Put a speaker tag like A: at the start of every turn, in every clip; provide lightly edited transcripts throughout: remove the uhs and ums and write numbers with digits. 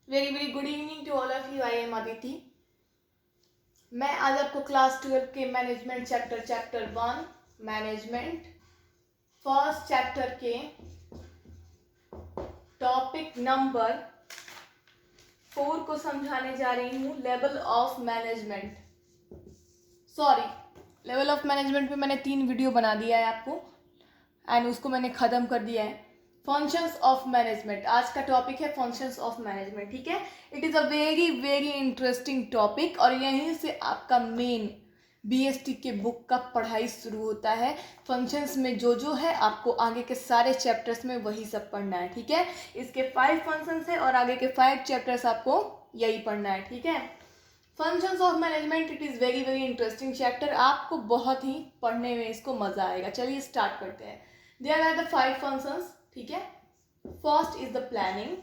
A: Very good evening to all of you. I am Aditi. मैं आज आपको क्लास 12 के management chapter 1 management first chapter के टॉपिक नंबर 4 को समझाने जा रही हूँ। Level of management, level of management पे मैंने 3 वीडियो बना दिया है आपको एंड उसको मैंने ख़त्म कर दिया है। फंक्शंस ऑफ मैनेजमेंट आज का टॉपिक है, फंक्शंस ऑफ मैनेजमेंट। ठीक है, it is a very interesting topic और यहीं से आपका मेन बीएसटी के बुक का पढ़ाई शुरू होता है। फंक्शंस में जो है आपको आगे के सारे चैप्टर्स में वही सब पढ़ना है। ठीक है, इसके 5 फंक्शंस है और आगे के 5 चैप्टर्स आपको यही पढ़ना है। ठीक है, functions of management it is very interesting chapter. आपको बहुत ही पढ़ने में इसको मज़ा आएगा। चलिए स्टार्ट करते हैं। There are the 5 functions. ठीक है, first is the planning,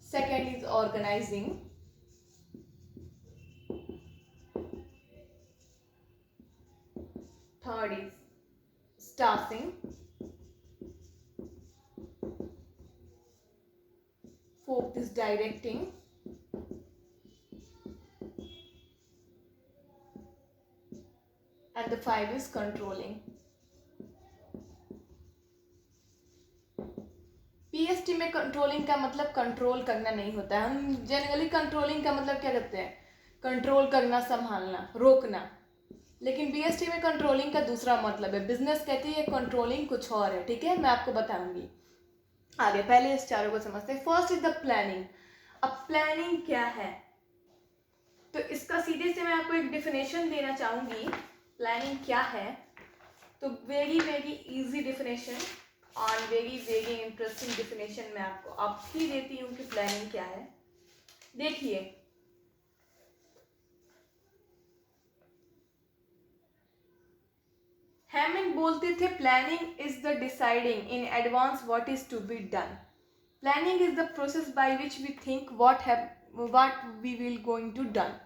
A: second is organising, third is staffing, fourth is directing, and the 5 is controlling. PST में कंट्रोलिंग का मतलब कंट्रोल करना नहीं होता है। हम जनरली कंट्रोलिंग का मतलब क्या करते हैं? कंट्रोल करना, संभालना, रोकना। लेकिन बीएसटी में कंट्रोलिंग का दूसरा मतलब है। बिजनेस कहती है कंट्रोलिंग कुछ और है। ठीक है, मैं आपको बताऊंगी आगे। पहले इस चारों को समझते हैं। First is the planning. अब प्लानिंग क्या है तो इसका सीधे से मैं आपको एक डिफिनेशन देना चाहूंगी। प्लानिंग क्या है तो वेरी इजी डिफिनेशन और वेरी इंटरेस्टिंग डिफिनेशन मैं आपको अब ही देती हूँ कि प्लानिंग क्या है। देखिए, हैमिंग बोलते थे planning is the deciding in advance what is to be done. Planning is the process by which we think what we will going to done.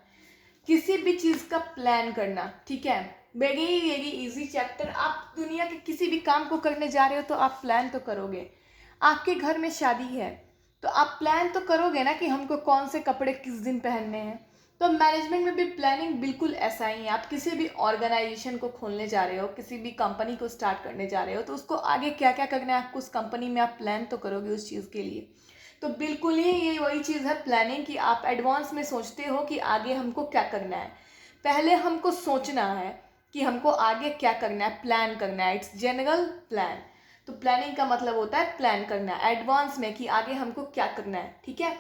A: किसी भी चीज का प्लान करना। ठीक है, वेरी इजी चैप्टर। आप दुनिया के किसी भी काम को करने जा रहे हो तो आप प्लान तो करोगे। आपके घर में शादी है तो आप प्लान तो करोगे ना कि हमको कौन से कपड़े किस दिन पहनने हैं। तो मैनेजमेंट में भी प्लानिंग बिल्कुल ऐसा ही है। आप किसी भी ऑर्गेनाइजेशन को खोलने जा रहे हो, किसी भी कंपनी को स्टार्ट करने जा रहे हो तो उसको आगे क्या क्या करना है आपको उस कंपनी में आप प्लान तो करोगे उस चीज़ के लिए। तो बिल्कुल ही ये वही चीज़ है प्लानिंग कि आप एडवांस में सोचते हो कि आगे हमको क्या करना है। पहले हमको सोचना है कि हमको आगे क्या करना है, प्लान करना है। It's general plan. तो प्लानिंग का मतलब होता है प्लान करना एडवांस में कि आगे हमको क्या करना है। ठीक है,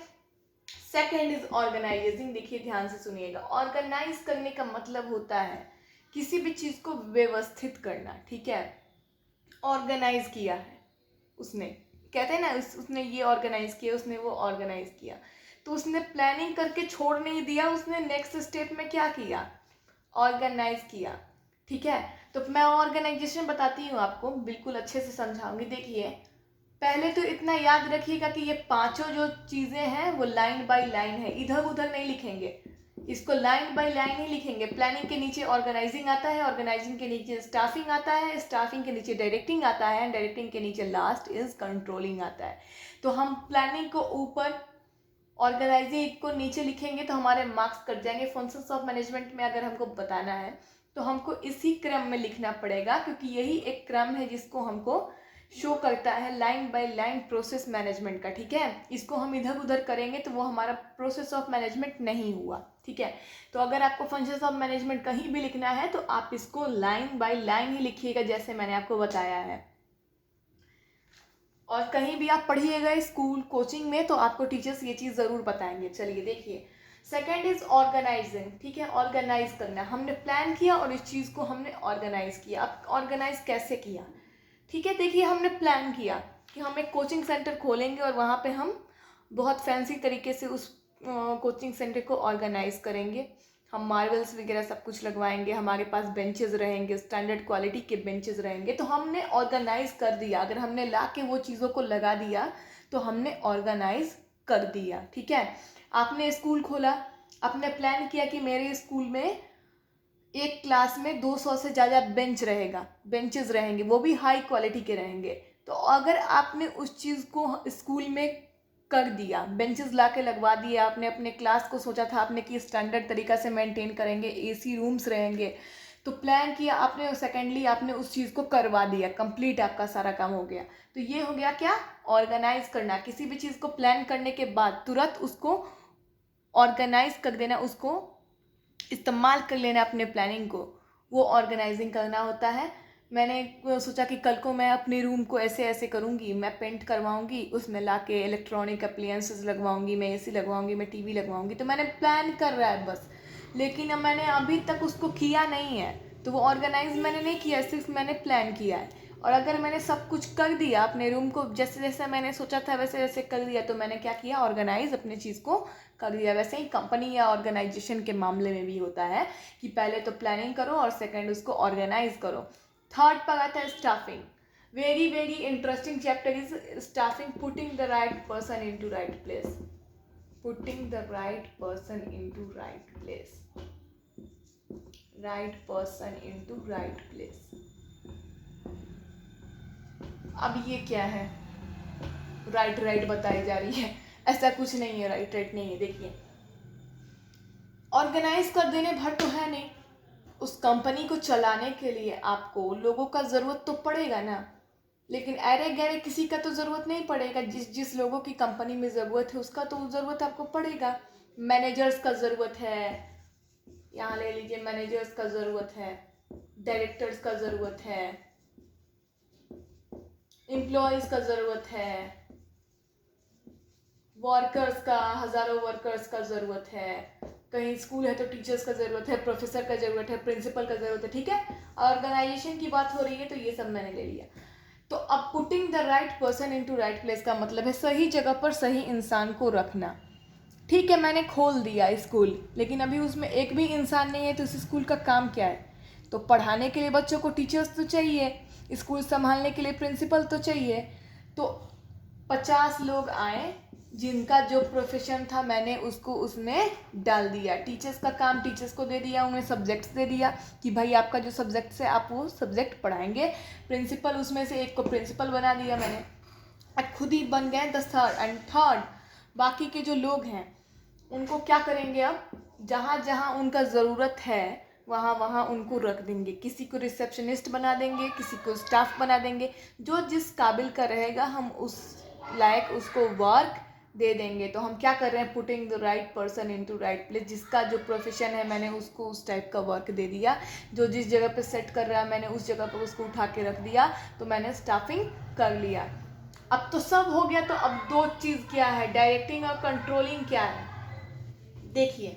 A: सेकेंड इज ऑर्गेनाइजिंग। देखिए ध्यान से सुनिएगा। ऑर्गेनाइज करने का मतलब होता है किसी भी चीज़ को व्यवस्थित करना। ठीक है, ऑर्गेनाइज किया है उसने, कहते हैं ना उसने ये ऑर्गेनाइज किया, उसने वो ऑर्गेनाइज किया। तो उसने प्लानिंग करके छोड़ नहीं दिया, उसने नेक्स्ट स्टेप में क्या किया? ऑर्गेनाइज किया। ठीक है, तो मैं ऑर्गेनाइजेशन बताती हूँ आपको, बिल्कुल अच्छे से समझाऊंगी। देखिए, पहले तो इतना याद रखिएगा कि ये पांचों जो चीज़ें हैं वो लाइन बाय लाइन है, इधर उधर नहीं लिखेंगे, इसको लाइन बाय लाइन ही लिखेंगे। प्लानिंग के नीचे ऑर्गेनाइजिंग आता है, ऑर्गेनाइजिंग के नीचे स्टाफिंग आता है, स्टाफिंग के नीचे डायरेक्टिंग आता है, डायरेक्टिंग के नीचे लास्ट इज कंट्रोलिंग आता है। तो हम प्लानिंग को ऊपर, ऑर्गेनाइजिंग को नीचे लिखेंगे तो हमारे मार्क्स कट जाएंगे। फंक्शंस ऑफ मैनेजमेंट में अगर हमको बताना है तो हमको इसी क्रम में लिखना पड़ेगा, क्योंकि यही एक क्रम है जिसको हमको शो करता है line by line process management का। ठीक है, इसको हम इधर उधर करेंगे तो वो हमारा प्रोसेस ऑफ मैनेजमेंट नहीं हुआ। ठीक है, तो अगर आपको फंक्शंस ऑफ मैनेजमेंट कहीं भी लिखना है तो आप इसको लाइन बाय लाइन ही लिखिएगा जैसे मैंने आपको बताया है। और कहीं भी आप पढ़िएगा स्कूल कोचिंग में तो आपको टीचर्स ये चीज़ ज़रूर बताएंगे। चलिए देखिए, सेकेंड इज ऑर्गेनाइजिंग। ठीक है, ऑर्गेनाइज करना। हमने प्लान किया और इस चीज़ को हमने ऑर्गेनाइज किया। अब ऑर्गेनाइज कैसे किया? ठीक है, देखिए हमने प्लान किया कि हम एक कोचिंग सेंटर खोलेंगे और वहाँ पे हम बहुत फैंसी तरीके से उस कोचिंग सेंटर को ऑर्गेनाइज करेंगे। हम मार्बल्स वगैरह सब कुछ लगवाएंगे, हमारे पास बेंचेस रहेंगे, स्टैंडर्ड क्वालिटी के बेंचेस रहेंगे। तो हमने ऑर्गेनाइज कर दिया। अगर हमने ला के वो चीज़ों को लगा दिया तो हमने ऑर्गेनाइज कर दिया। ठीक है, आपने स्कूल खोला, आपने प्लान किया कि मेरे स्कूल में एक क्लास में 200 से ज़्यादा बेंचेस रहेंगे, वो भी हाई क्वालिटी के रहेंगे। तो अगर आपने उस चीज़ को स्कूल में कर दिया, बेंचेस ला के लगवा दिए, आपने अपने क्लास को सोचा था आपने कि स्टैंडर्ड तरीका से मेंटेन करेंगे, एसी रूम्स रहेंगे, तो प्लान किया आपने, सेकेंडली आपने उस चीज़ को करवा दिया, कंप्लीट आपका सारा काम हो गया। तो ये हो गया क्या, ऑर्गेनाइज करना। किसी भी चीज़ को प्लान करने के बाद तुरंत उसको ऑर्गेनाइज कर देना, उसको इस्तेमाल कर लेना अपने प्लानिंग को, वो ऑर्गेनाइजिंग करना होता है। मैंने सोचा कि कल को मैं अपने रूम को ऐसे ऐसे करूँगी, मैं पेंट करवाऊँगी, उसमें ला के इलेक्ट्रॉनिक अप्लायंसेस लगवाऊँगी, मैं एसी लगवाऊँगी, मैं टीवी लगवाऊँगी। तो मैंने प्लान कर रहा है बस, लेकिन अब मैंने अभी तक उसको किया नहीं है, तो वो ऑर्गेनाइज मैंने नहीं किया, सिर्फ मैंने प्लान किया है। और अगर मैंने सब कुछ कर दिया, अपने रूम को जैसे जैसे मैंने सोचा था वैसे वैसे कर दिया, तो मैंने क्या किया, ऑर्गेनाइज अपने चीज़ को कर दिया। वैसे ही कंपनी या ऑर्गेनाइजेशन के मामले में भी होता है कि पहले तो प्लानिंग करो और सेकंड उसको ऑर्गेनाइज करो। थर्ड पर आता है staffing. Very very interesting chapter is staffing, putting the right person into right place, putting the right person into right place, right person into right place. अब ये क्या है, राइट राइट बताई जा रही है, ऐसा कुछ नहीं है, राइट राइट नहीं है। देखिए, ऑर्गेनाइज कर देने भर तो है नहीं, उस कंपनी को चलाने के लिए आपको लोगों का ज़रूरत तो पड़ेगा ना, लेकिन अरे गहरे किसी का तो ज़रूरत नहीं पड़ेगा। जिस जिस लोगों की कंपनी में ज़रूरत है उसका तो ज़रूरत आपको पड़ेगा। मैनेजर्स का ज़रूरत है, यहाँ ले लीजिए, मैनेजर्स का ज़रूरत है, डायरेक्टर्स का ज़रूरत है, एम्प्लॉयज़ का ज़रूरत है, वर्कर्स का, हज़ारों वर्कर्स का ज़रूरत है, कहीं स्कूल है तो टीचर्स का ज़रूरत है, प्रोफेसर का ज़रूरत है, प्रिंसिपल का ज़रूरत है, ठीक है। ऑर्गेनाइजेशन की बात हो रही है तो ये सब मैंने ले लिया। तो अब putting the right person into right place का मतलब है सही जगह पर सही इंसान को रखना। ठीक है, मैंने खोल दिया स्कूल, लेकिन अभी उसमें एक भी इंसान नहीं है, तो उस स्कूल का काम क्या है? तो पढ़ाने के लिए बच्चों को टीचर्स तो चाहिए, स्कूल संभालने के लिए प्रिंसिपल तो चाहिए। तो 50 लोग आए जिनका जो प्रोफेशन था मैंने उसको उसमें डाल दिया। टीचर्स का काम टीचर्स को दे दिया, उन्हें सब्जेक्ट्स दे दिया कि भाई आपका जो सब्जेक्ट्स है आप वो सब्जेक्ट पढ़ाएंगे। प्रिंसिपल, उसमें से एक को प्रिंसिपल बना दिया मैंने, और खुद ही बन गए द थर्ड एंड थर्ड। बाकी के जो लोग हैं उनको क्या करेंगे, अब जहाँ जहाँ उनका ज़रूरत है वहाँ वहाँ उनको रख देंगे। किसी को रिसेप्शनिस्ट बना देंगे, किसी को स्टाफ बना देंगे, जो जिस काबिल का रहेगा हम उस लायक उसको वर्क दे देंगे। तो हम क्या कर रहे हैं, putting the right person into right place. जिसका जो प्रोफेशन है मैंने उसको उस टाइप का वर्क दे दिया, जो जिस जगह पे सेट कर रहा है मैंने उस जगह पर उसको उठा के रख दिया, तो मैंने स्टाफिंग कर लिया। अब तो सब हो गया, तो अब दो चीज़ क्या है, डायरेक्टिंग और कंट्रोलिंग क्या है। देखिए,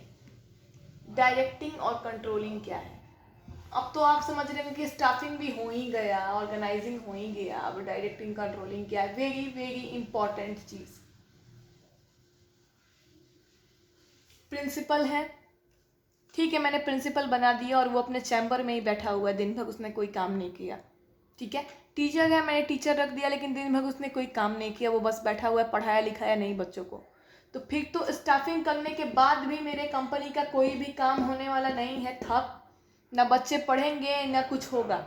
A: डायरेक्टिंग और कंट्रोलिंग क्या है। अब तो आप समझ रहे हैं कि स्टाफिंग भी हो ही गया, ऑर्गेनाइजिंग हो ही गया, अब डायरेक्टिंग कंट्रोलिंग क्या है। वेरी वेरी इंपॉर्टेंट चीज़, प्रिंसिपल है, ठीक है, मैंने प्रिंसिपल बना दिया और वो अपने चैम्बर में ही बैठा हुआ है, दिन भर उसने कोई काम नहीं किया, ठीक है। टीचर है, मैंने टीचर रख दिया, लेकिन दिन भर उसने कोई काम नहीं किया, वो बस बैठा हुआ है, पढ़ाया लिखाया नहीं बच्चों को। तो फिर तो स्टाफिंग करने के बाद भी मेरे कंपनी का कोई भी काम होने वाला नहीं है, ठप, ना बच्चे पढ़ेंगे ना कुछ होगा।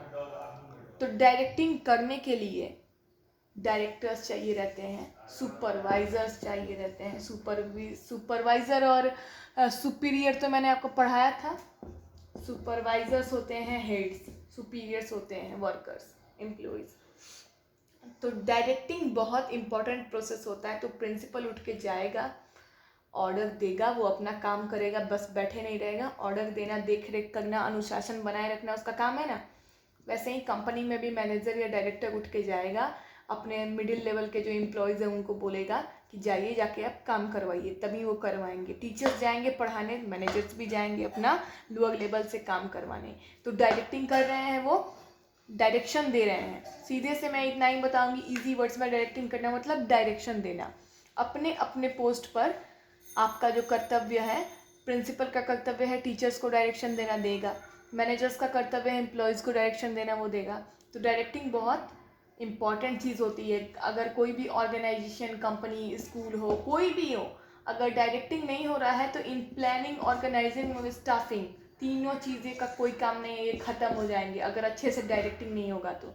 A: तो डायरेक्टिंग करने के लिए डायरेक्टर्स चाहिए रहते हैं, सुपरवाइजर्स चाहिए रहते हैं। सुपरवाइज़र और सुपीरियर तो मैंने आपको पढ़ाया था। सुपरवाइजर्स होते हैं हेड्स, सुपीरियर्स होते हैं वर्कर्स, एम्प्लॉयज़। तो डायरेक्टिंग बहुत इंपॉर्टेंट प्रोसेस होता है। तो प्रिंसिपल उठ के जाएगा, ऑर्डर देगा, वो अपना काम करेगा, बस बैठे नहीं रहेगा, ऑर्डर देना, देख रेख करना, अनुशासन बनाए रखना उसका काम है ना। वैसे ही कंपनी में भी मैनेजर या डायरेक्टर उठ के जाएगा, अपने मिडिल लेवल के जो एम्प्लॉयज़ हैं उनको बोलेगा कि जाइए जाके आप काम करवाइए, तभी वो करवाएंगे। टीचर्स जाएंगे पढ़ाने, मैनेजर्स भी जाएंगे अपना लोअर लेवल से काम करवाने। तो डायरेक्टिंग कर रहे हैं, वो डायरेक्शन दे रहे हैं। सीधे से मैं इतना ही बताऊंगी, इजी वर्ड्स में डायरेक्टिंग करना मतलब डायरेक्शन देना। अपने अपने पोस्ट पर आपका जो कर्तव्य है, प्रिंसिपल का कर्तव्य है टीचर्स को डायरेक्शन देना, देगा। मैनेजर्स का कर्तव्य है एम्प्लॉयज़ को डायरेक्शन देना, वो देगा। तो डायरेक्टिंग बहुत इम्पॉर्टेंट चीज़ होती है। अगर कोई भी ऑर्गेनाइजेशन, कंपनी, स्कूल हो, कोई भी हो, अगर डायरेक्टिंग नहीं हो रहा है तो इन प्लानिंग, ऑर्गेनाइजिंग और स्टाफिंग, तीनों चीज़ें का कोई काम नहीं है, ये ख़त्म हो जाएंगे अगर अच्छे से डायरेक्टिंग नहीं होगा तो,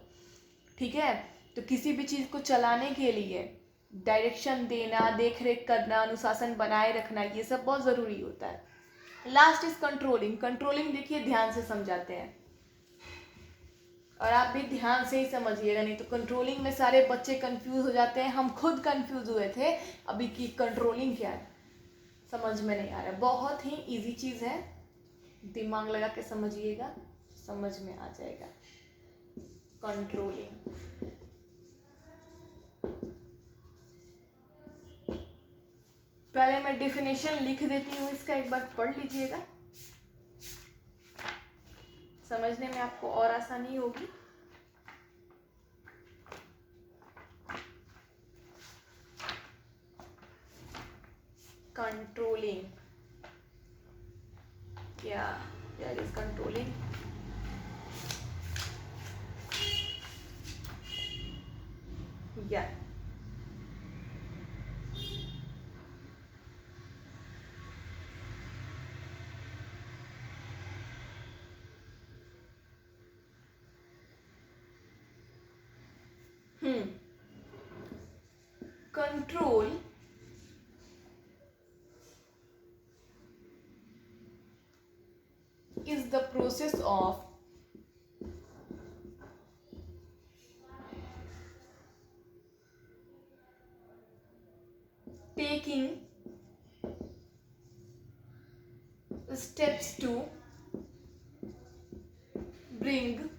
A: ठीक है। तो किसी भी चीज़ को चलाने के लिए डायरेक्शन देना, देख रेख करना, अनुशासन बनाए रखना, ये सब बहुत ज़रूरी होता है। Last is controlling. कंट्रोलिंग देखिए ध्यान से समझाते हैं, और आप भी ध्यान से ही समझिएगा, नहीं तो कंट्रोलिंग में सारे बच्चे कंफ्यूज हो जाते हैं। हम खुद कंफ्यूज हुए थे अभी कि कंट्रोलिंग क्या है, समझ में नहीं आ रहा है। बहुत ही इजी चीज़ है, दिमाग लगा के समझिएगा, समझ में आ जाएगा। कंट्रोलिंग, पहले मैं डेफिनेशन लिख देती हूँ इसका, एक बार पढ़ लीजिएगा, समझने में आपको और आसानी होगी। कंट्रोलिंग क्या इज कंट्रोलिंग? या control is the process of taking steps to bring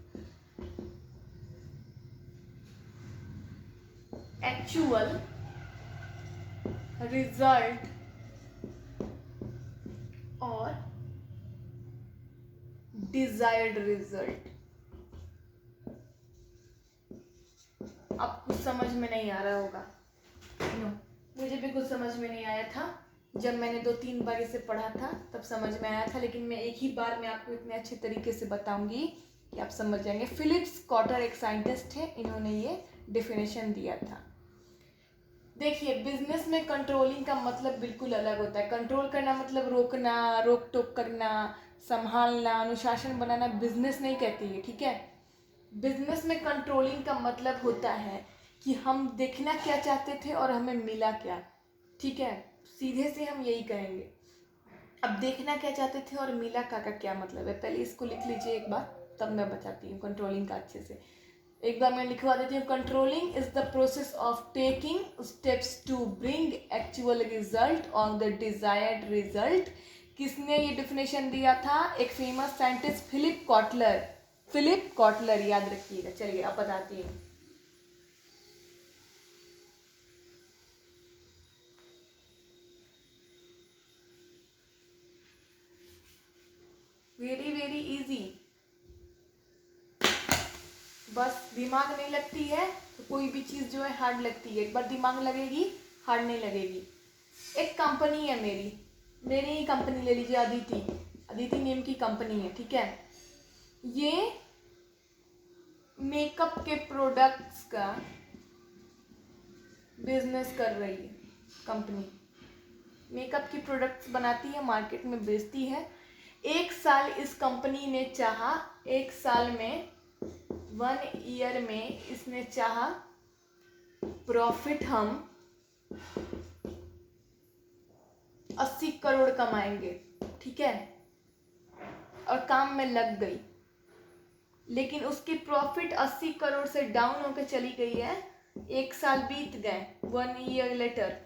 A: actual result or desired result। अब कुछ समझ में नहीं आ रहा होगा, मुझे भी कुछ समझ में नहीं आया था। जब मैंने 2-3 बार इसे पढ़ा था तब समझ में आया था, लेकिन मैं एक ही बार में आपको इतने अच्छे तरीके से बताऊंगी कि आप समझ जाएंगे। फिलिप्स कॉटर एक साइंटिस्ट है, इन्होंने ये डेफिनेशन दिया था। देखिए, बिजनेस में कंट्रोलिंग का मतलब बिल्कुल अलग होता है। कंट्रोल करना मतलब रोकना, रोक टोक करना, संभालना, अनुशासन बनाना बिजनेस नहीं कहती है, ठीक है। बिजनेस में कंट्रोलिंग का मतलब होता है कि हम देखना क्या चाहते थे और हमें मिला क्या, ठीक है। सीधे से हम यही कहेंगे। अब देखना क्या चाहते थे और मिला का क्या मतलब है, पहले इसको लिख लीजिए एक बार, तब मैं बताती हूँ कंट्रोलिंग का अच्छे से। एक बार मैं लिखवा देती हूँ। Controlling is the process of taking steps to bring actual result on the desired result. किसने ये डेफिनेशन दिया था? एक famous scientist Philip Kotler. Philip Kotler, याद रखिएगा। चलिए अब बताती हूँ। वेरी वेरी इजी, बस दिमाग नहीं लगती है तो कोई भी चीज़ जो है हार्ड लगती है। एक बार दिमाग लगेगी, हार्ड नहीं लगेगी। एक कंपनी है मेरी ही कंपनी ले लीजिए, अदिति नेम की कंपनी है, ठीक है। ये मेकअप के प्रोडक्ट्स का बिजनेस कर रही है कंपनी। मेकअप की प्रोडक्ट्स बनाती है, मार्केट में बेचती है। एक साल इस कंपनी ने चाहा, एक साल में 1 ईयर में इसने चाहा प्रॉफिट हम 80 करोड़ कमाएंगे, ठीक है। और काम में लग गई, लेकिन उसकी प्रॉफिट 80 करोड़ से डाउन होकर चली गई है। एक साल बीत गए, 1 ईयर लेटर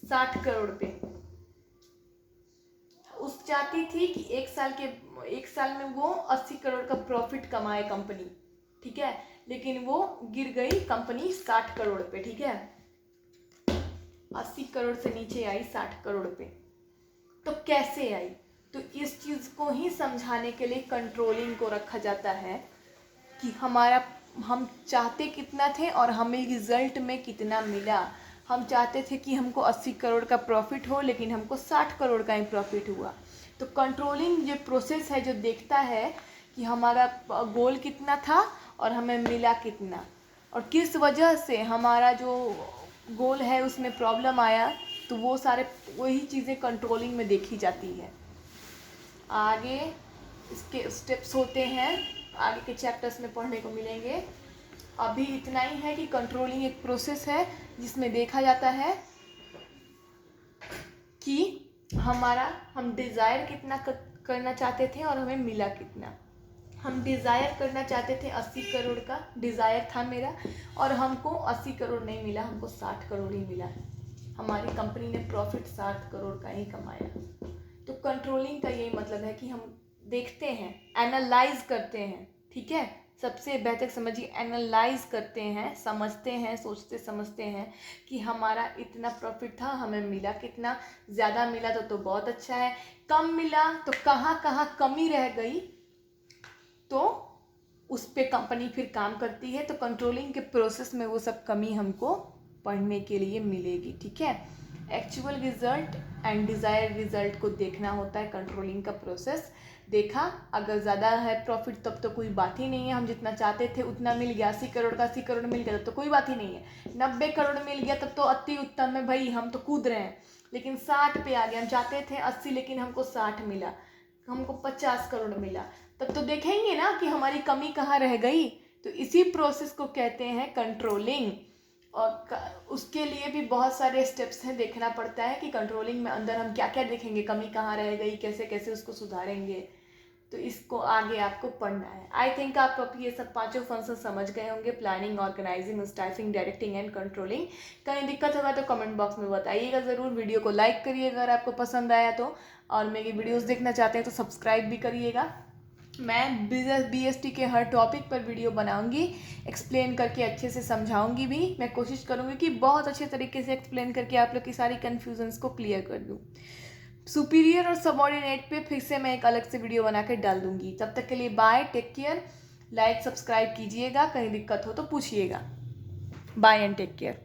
A: 60 करोड़ पे। उस चाहती थी कि एक साल में वो 80 करोड़ का प्रॉफिट कमाए कंपनी, ठीक है। लेकिन वो गिर गई कंपनी 60 करोड़ पे, ठीक है। 80 करोड़ से नीचे आई 60 करोड़ पे। तो कैसे आई? तो इस चीज़ को ही समझाने के लिए कंट्रोलिंग को रखा जाता है कि हम चाहते कितना थे और हमें रिजल्ट में कितना मिला। हम चाहते थे कि हमको 80 करोड़ का प्रॉफिट हो, लेकिन हमको 60 करोड़ का ही प्रॉफिट हुआ। तो कंट्रोलिंग ये प्रोसेस है जो देखता है कि हमारा गोल कितना था और हमें मिला कितना, और किस वजह से हमारा जो गोल है उसमें प्रॉब्लम आया। तो वो वही चीज़ें कंट्रोलिंग में देखी जाती है। आगे इसके स्टेप्स होते हैं। आगे के चैप्टर्स में पढ़ने को मिलेंगे। अभी इतना ही है कि कंट्रोलिंग एक प्रोसेस है जिसमें देखा जाता है कि हम डिज़ायर कितना करना चाहते थे और हमें मिला कितना। हम डिज़ायर करना चाहते थे 80 करोड़ का डिज़ायर था मेरा, और हमको 80 करोड़ नहीं मिला, हमको 60 करोड़ ही मिला। हमारी कंपनी ने प्रॉफिट 60 करोड़ का ही कमाया। तो कंट्रोलिंग का यही मतलब है कि हम देखते हैं, एनालाइज करते हैं, ठीक है, सबसे बेहतर समझिए, एनालाइज करते हैं, समझते हैं, सोचते समझते हैं कि हमारा इतना प्रॉफिट था, हमें मिला कितना, ज़्यादा मिला तो बहुत अच्छा है, कम मिला तो कहाँ कहाँ कमी रह गई, तो उस पे कंपनी फिर काम करती है। तो कंट्रोलिंग के प्रोसेस में वो सब कमी हमको पढ़ने के लिए मिलेगी, ठीक है। Actual result and desire result को देखना होता है कंट्रोलिंग का प्रोसेस। देखा, अगर ज़्यादा है प्रॉफिट तब तो कोई बात ही नहीं है, हम जितना चाहते थे उतना मिल गया, 80 करोड़ का 80 करोड़ मिल गया तब तो कोई बात ही नहीं है। 90 करोड़ मिल गया तब तो अति उत्तम है भाई, हम तो कूद रहे हैं। लेकिन 60 पे आ गया, हम चाहते थे 80 लेकिन हमको 60 मिला, हमको 50 करोड़ मिला, तब तो देखेंगे ना कि हमारी कमी कहाँ रह गई। तो इसी प्रोसेस को कहते हैं कंट्रोलिंग। और उसके लिए भी बहुत सारे स्टेप्स हैं, देखना पड़ता है कि कंट्रोलिंग में अंदर हम क्या क्या देखेंगे, कमी कहाँ रह गई, कैसे कैसे उसको सुधारेंगे। तो इसको आगे आपको पढ़ना है। आई थिंक आप अब ये सब पांचों फंक्शन समझ गए होंगे, planning, organising, staffing, directing and controlling. कहीं दिक्कत होगा तो कमेंट बॉक्स में बताइएगा ज़रूर। वीडियो को लाइक करिएगा अगर आपको पसंद आया तो, और मेरी वीडियोज़ देखना चाहते हैं तो सब्सक्राइब भी करिएगा। मैं BST के हर टॉपिक पर वीडियो बनाऊंगी, एक्सप्लेन करके अच्छे से समझाऊंगी भी। मैं कोशिश करूंगी कि बहुत अच्छे तरीके से एक्सप्लेन करके आप लोग की सारी कन्फ्यूजन्स को क्लियर कर दूं। सुपीरियर और सबऑर्डिनेट पे फिर से मैं एक अलग से वीडियो बना कर डाल दूंगी। तब तक के लिए bye, take care, like subscribe कीजिएगा, कहीं दिक्कत हो तो पूछिएगा। Bye and take care.